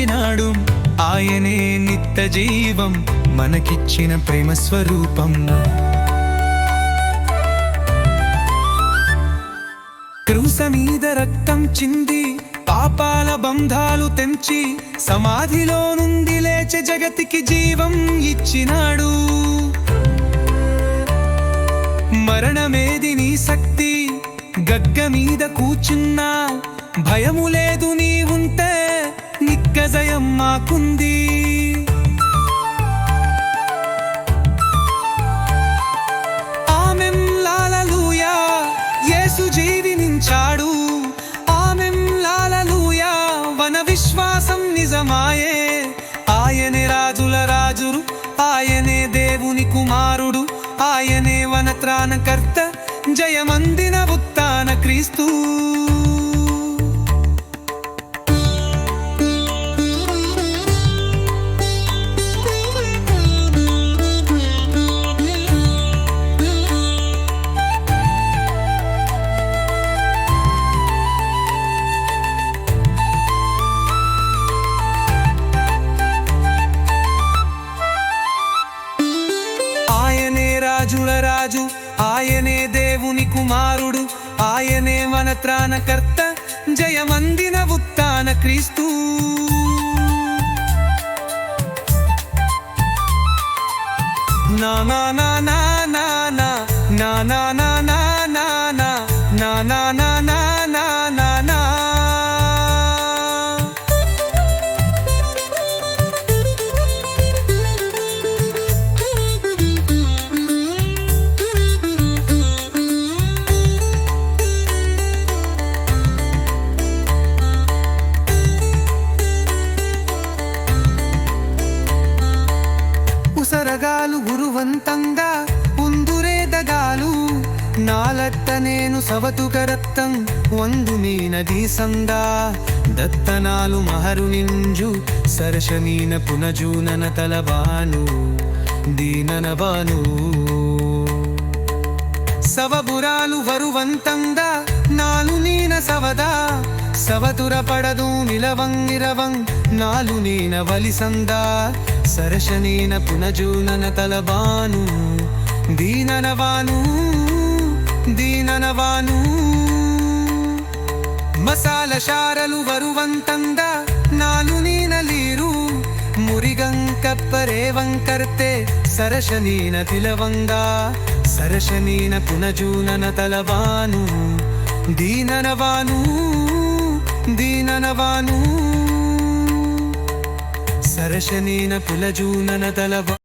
ఇచ్చినాడు. ఆయనే నిత్య జీవం మనకిచ్చిన ప్రేమ స్వరూపం. క్రూస మీద రక్తం చింది పాపాల బంధాలు తెంచి సమాధిలో నుండి లేచే జగతికి జీవం ఇచ్చినాడు. మరణమేది నీ శక్తి, గగ్గ మీద కూర్చున్నా భయము లేదు నీవుంటే, నిగ్గజయం మాకుంది. ఆమెన్ హల్లెలూయా, యేసు జీవించాడు. ఆమెన్ హల్లెలూయా, మన విశ్వాసం నిజమాయే. ఆయనే రాజుల రాజురు, ఆయనే దేవుని కుమారుడు, ఆయనే మన త్రాణకర్త, జయమందిన ఉత్థాన క్రీస్తు. రాజుల రాజు, ఆయనే దేవుని కుమారుడు, ఆయనే మన త్రాణకర్త, జయమందిన ఉత్థాన క్రీస్తు. నా నా నా నా నా నా నా నా నా నా నా నా నా నా నా నా నా నా. ఉసరగాలు గురువంతంగా ఉందురేదగాలు, నాలత్త నేను సవతుక రక్తం వందు నీనది సందా. దత్తనాలు మహరు నింజు సరశనీన పునజూనన తలబాను దీననబాను. సవబురాలు వరువంతంగా నాలు నీన సవదా, సవతుర పడదు నిలవంగిరవం నాలు నీన వలిసందా. సరశనీన పునజూనన తలబాను దీననవాను దీననవాను. మసాల శారలు వరువంతందా నాలు నీనలీరు, మురిగంకప్పరేవంకర్తే సరశనీన తిలవంగా. సరశనీన పునజూనన తలబాను దీననవాను దీననవాను. సరశనీన పులజూనన తలబా